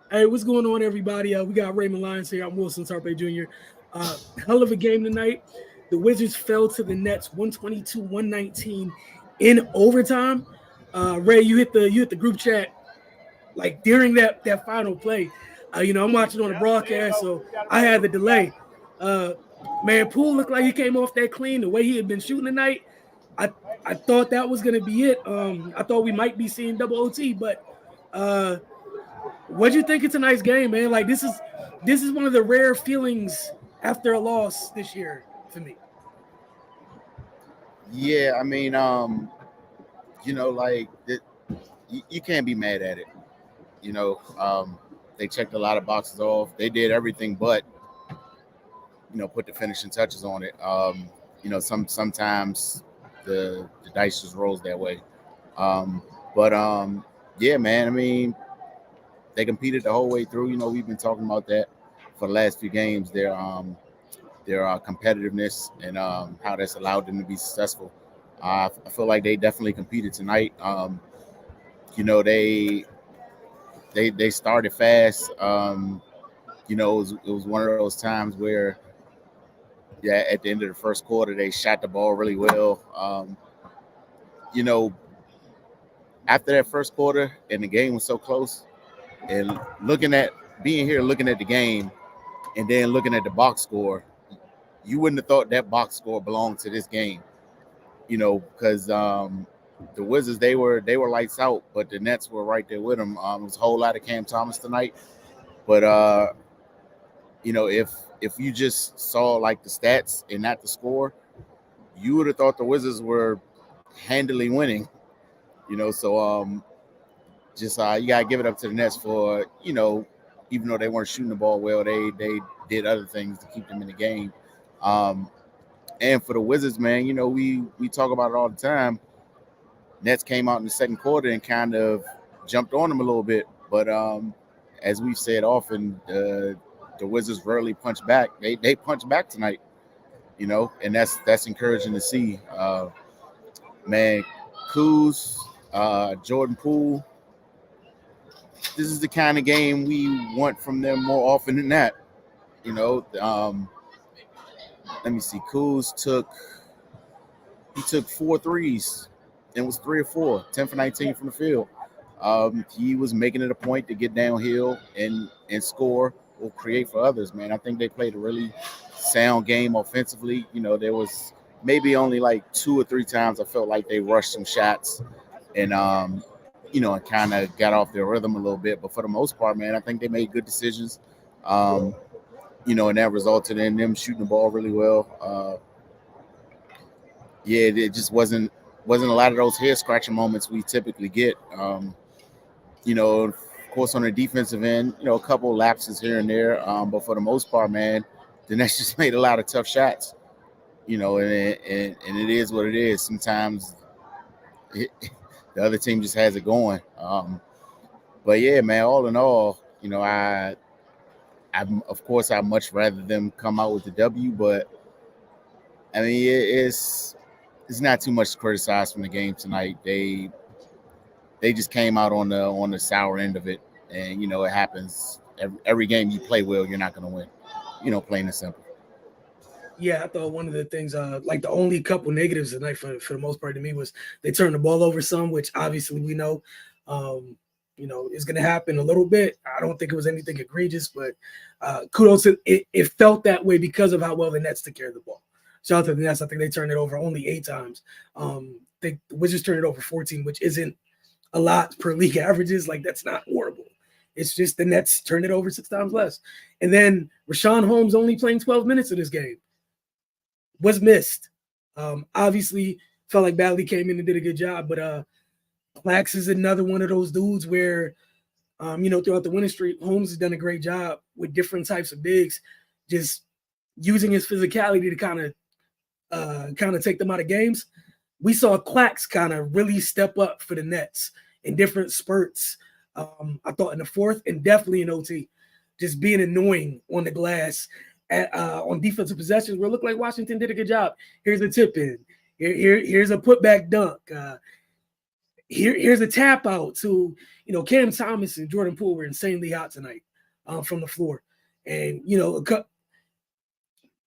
Hey, what's going on, everybody? We got Raymond Lyons here. I'm Wilson Tarpe Jr. Hell of a game tonight. The Wizards fell to the Nets 122-119 in overtime. Ray, you hit the group chat like during that final play. I'm watching on the broadcast, so I had the delay. Uh, Man, Poole looked like he came off that clean. The way he had been shooting tonight, I I thought that was gonna be it. I thought we might be seeing double OT, but uh, what'd you think of tonight's game, man? Like this is one of the rare feelings after a loss this year for me. Yeah, I mean, like you can't be mad at it. You know, they checked a lot of boxes off. They did everything but put the finishing touches on it. Sometimes the dice just rolls that way. Um, but yeah, man. I mean, they competed the whole way through. We've been talking about that for the last few games. Their competitiveness and how that's allowed them to be successful. I feel like they definitely competed tonight. You know, they started fast. It was one of those times where, yeah, at the end of the first quarter, they shot the ball really well. You know, After that first quarter and the game was so close, and being here, looking at the game, and then looking at the box score, you wouldn't have thought that box score belonged to this game. Because the Wizards they were lights out, but the Nets were right there with them. It was a whole lot of Cam Thomas tonight, but if you just saw like the stats and not the score, you would have thought the Wizards were handily winning. So just you gotta give it up to the Nets for even though they weren't shooting the ball well, they did other things to keep them in the game. Um, and for the Wizards, man, we talk about it all the time. Nets came out in the second quarter and kind of jumped on them a little bit, but as we've said often, the Wizards rarely punch back. They punch back tonight, and that's encouraging to see. Man, Kuz, Jordan Poole, this is the kind of game we want from them more often than that. You know, um, Let me see. He took four threes and was 3 or 4, 10 for 19 from the field. He was making it a point to get downhill and score or create for others, man. I think they played a really sound game offensively. There was maybe only like 2 or 3 times I felt like they rushed some shots and and kind of got off their rhythm a little bit. But for the most part, man, I think they made good decisions. Um, and that resulted in them shooting the ball really well. Yeah, it just wasn't a lot of those head scratching moments we typically get. Of course, on the defensive end, a couple lapses here and there, but for the most part, man, the Nets just made a lot of tough shots. And it is what it is. Sometimes it, the other team just has it going. But yeah, man, all in all, of course I'd much rather them come out with the W, but I mean it's not too much to criticize from the game tonight. They just came out on the sour end of it, and it happens. Every game you play well, you're not going to win. Plain and simple. Yeah, I thought one of the things, like the only couple negatives tonight for the most part to me was they turned the ball over some, which obviously we know, is going to happen a little bit. I don't think it was anything egregious, but kudos to it. It felt that way because of how well the Nets took care of the ball. Shout out to the Nets. I think they turned it over only 8 times. The Wizards turned it over 14, which isn't a lot per league averages. Like that's not horrible. It's just the Nets turned it over 6 times less. And then Rashawn Holmes only playing 12 minutes of this game was missed. Obviously, felt like Bagley came in and did a good job, but Plax is another one of those dudes where, throughout the winning streak, Holmes has done a great job with different types of bigs, just using his physicality to kind of take them out of games. We saw Clax kind of really step up for the Nets in different spurts. I thought in the fourth and definitely in OT, just being annoying on the glass on defensive possessions where it looked like Washington did a good job. Here's a tip in. Here's a putback dunk. here's a tap out to, Cam Thomas and Jordan Poole were insanely hot tonight from the floor. And,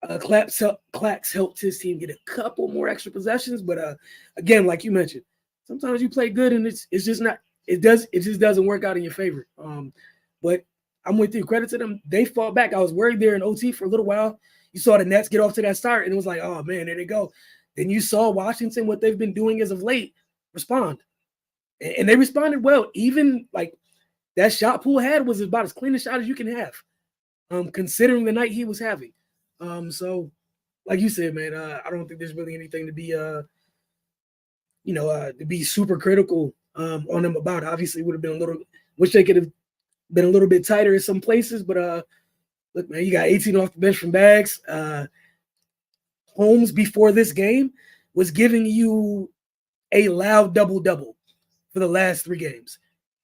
Clax helped his team get a couple more extra possessions. But again, like you mentioned, sometimes you play good and it's just not, it just doesn't work out in your favor. But I'm with you. Credit to them. They fought back. I was worried there in OT for a little while. You saw the Nets get off to that start and it was like, oh man, there they go. Then you saw Washington, what they've been doing as of late, respond. And they responded well. Even like that shot Poole had was about as clean a shot as you can have, considering the night he was having. So, like you said, man, I don't think there's really anything to be, to be super critical on them about. Obviously, would have been wish they could have been a little bit tighter in some places. But look, man, you got 18 off the bench from Bags. Holmes before this game was giving you a loud double-double for the last 3 games.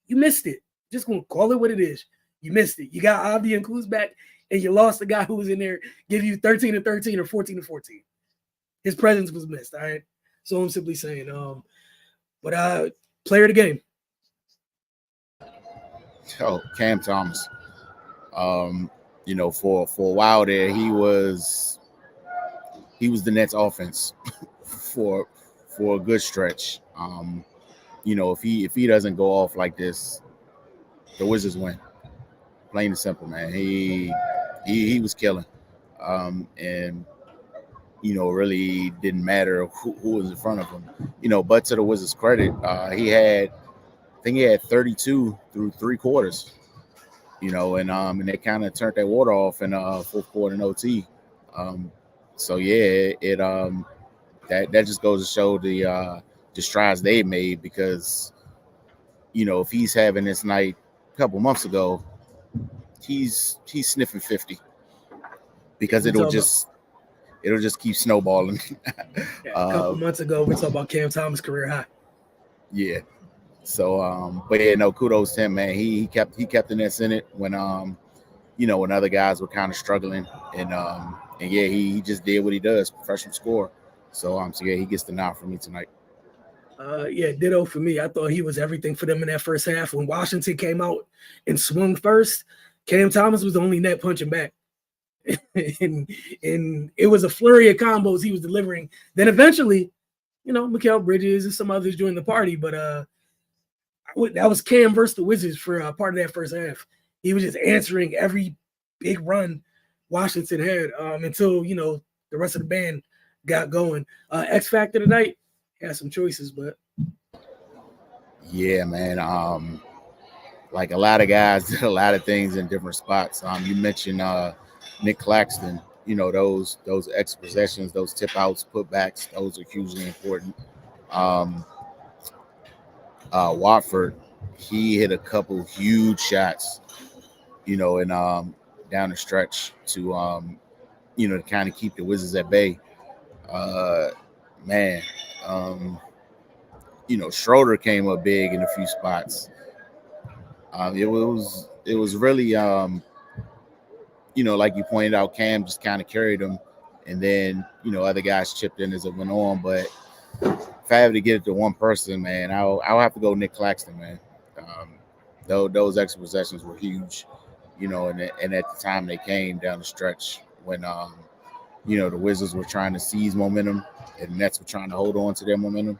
You missed it. Just going to call it what it is. You missed it. You got Avdi and Kuz back, and you lost the guy who was in there, give you 13 and 13 or 14 and 14. His presence was missed, all right? So I'm simply saying, but player of the game. Oh, Cam Thomas. For a while there, he was the Nets offense for a good stretch. If he doesn't go off like this, the Wizards win. Plain and simple, man. He was killing. And really didn't matter who was in front of him. But to the Wizards' credit, he had 32 through 3 quarters. And they kind of turned that water off in fourth quarter in OT. So yeah, that just goes to show the strides they made, because if he's having this night a couple months ago, he's sniffing 50, because it'll just keep snowballing. Yeah, a couple months ago, we talked about Cam Thomas' career high. Yeah. So, but yeah, no, kudos to him, man. He kept the Nets in it when when other guys were kind of struggling, and yeah, he just did what he does, professional scorer. So yeah, he gets the nod from me tonight. Yeah, ditto for me. I thought he was everything for them in that first half. When Washington came out and swung first, Cam Thomas was the only net punching back. and it was a flurry of combos he was delivering. Then eventually, Mikal Bridges and some others joined the party, but that was Cam versus the Wizards for part of that first half. He was just answering every big run Washington had until the rest of the band got going. X Factor tonight had some choices, but yeah, man. Like a lot of guys did a lot of things in different spots. You mentioned Nick Claxton. Those X possessions, those tip outs, putbacks, those are hugely important. Watford, he hit a couple huge shots, and down the stretch to to kind of keep the Wizards at bay. Man, Schroeder came up big in a few spots. It was really like you pointed out, Cam just kind of carried him, and then other guys chipped in as it went on. But if I have to get it to one person, man, I'll have to go Nick Claxton, man. Those extra possessions were huge, and at the time they came down the stretch when the Wizards were trying to seize momentum and the Nets were trying to hold on to their momentum.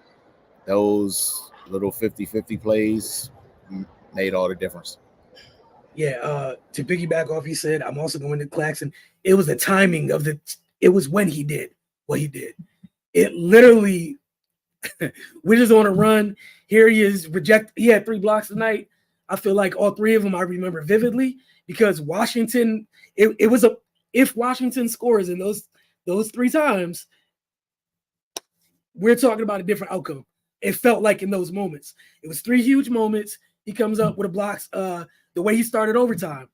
Those little 50-50 plays made all the difference. Yeah, to piggyback off, he said, I'm also going to Claxton. It was the timing of it was when he did what he did. It literally, we're just on a run. Here he is, he had 3 blocks tonight. I feel like all 3 of them I remember vividly, because Washington, if Washington scores in those 3 times, we're talking about a different outcome. It felt like in those moments. It was 3 huge moments. He comes up with a blocks. The way he started overtime,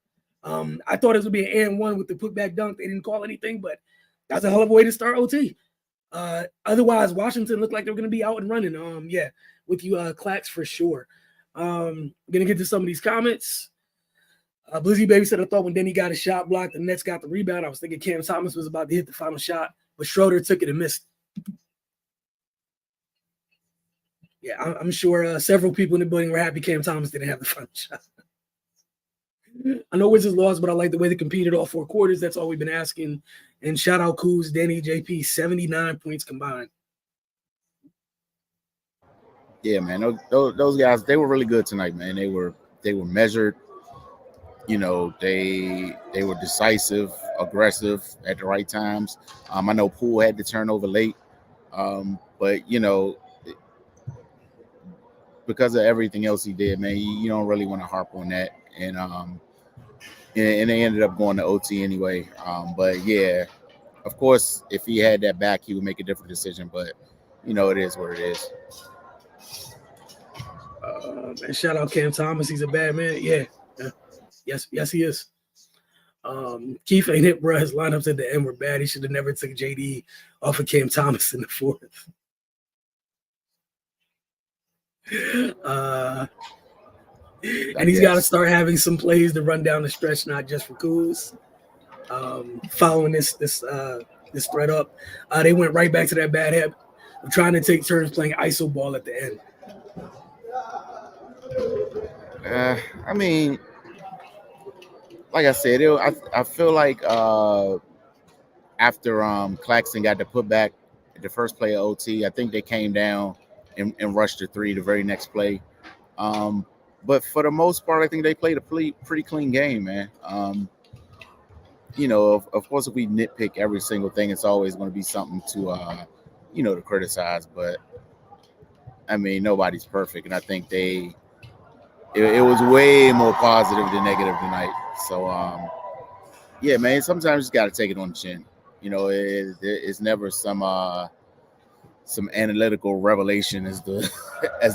I thought it was going to be an and 1 with the putback dunk. They didn't call anything, but that's a hell of a way to start OT. Otherwise, Washington looked like they were going to be out and running. Yeah, with you, Clax, for sure. Going to get to some of these comments. Blizzy Baby said, I thought when Denny got a shot blocked, the Nets got the rebound. I was thinking Cam Thomas was about to hit the final shot, but Schroeder took it and missed. Yeah, I'm sure several people in the building were happy Cam Thomas didn't have the final shot. I know Wizards lost, but I like the way they competed all 4 quarters. That's all we've been asking. And shout out Kuz, Danny, JP, 79 points combined. Yeah, man, those guys, they were really good tonight, man. They were measured. You know, they were decisive, aggressive at the right times. I know Poole had to turn over late, but you know, because of everything else he did, man, you don't really want to harp on that. And they ended up going to OT anyway. But yeah, of course, if he had that back, he would make a different decision. But you know, it is what it is. And shout out Cam Thomas. He's a bad man. Yeah. Yes, he is. Keith ain't it, bro. His lineups at the end were bad. He should have never took JD off of Cam Thomas in the 4th. And he's got to start having some plays to run down the stretch, not just for Kuz. Following this thread up, they went right back to that bad habit of trying to take turns playing ISO ball at the end. I mean, like I said, I feel like after Claxton got the putback at the first play of OT, I think they came down and rushed the 3 the very next play. But for the most part, I think they played a pretty clean game, man. You know, of course, if we nitpick every single thing, it's always going to be something to, you know, to criticize. But I mean, nobody's perfect, and I think it was way more positive than negative tonight. So, yeah, man, sometimes you just got to take it on the chin. You know, it's never some analytical revelation as to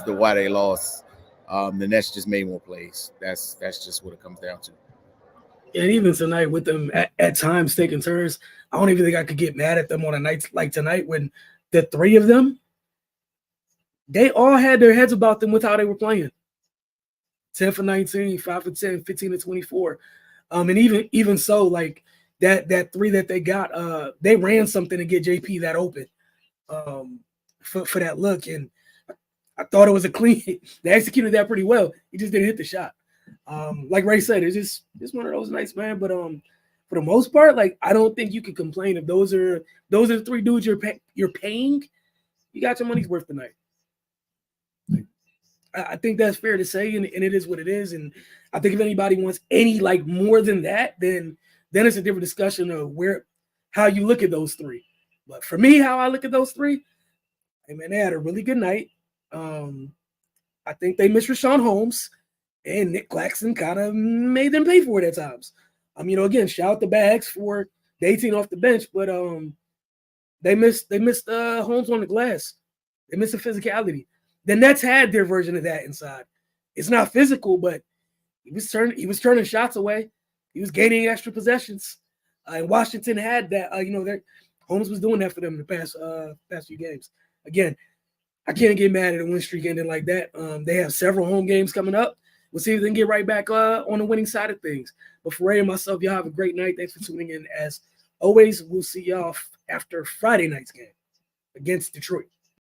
why they lost. The Nets just made more plays. That's just what it comes down to. And even tonight, with them at times taking turns, I don't even think I could get mad at them on a night like tonight when the 3 of them, they all had their heads about them with how they were playing. 10 for 19, 5 for 10, 15 to 24. And even so, like that 3 that they got, they ran something to get JP that open for that look. And I thought it was a clean. They executed that pretty well. He just didn't hit the shot. Like Ray said, it's just one of those nights, man. But for the most part, like I don't think you can complain if those are the 3 dudes you're paying. You got your money's worth tonight. I think that's fair to say, and it is what it is. And I think if anybody wants any like more than that, then it's a different discussion of how you look at those 3. But for me, how I look at those 3, hey man, they had a really good night. I think they missed Rashawn Holmes, and Nick Claxton kind of made them pay for it at times. You know, again, shout out the Bags for the 18 off the bench, but they missed Holmes on the glass. They missed the physicality. The Nets had their version of that inside. It's not physical, but he was turning shots away. He was gaining extra possessions. And Washington had that. Holmes was doing that for them the past few games. Again, I can't get mad at a win streak ending like that. They have several home games coming up. We'll see if they can get right back on the winning side of things. But for Ray and myself, y'all have a great night. Thanks for tuning in. As always, we'll see y'all after Friday night's game against Detroit.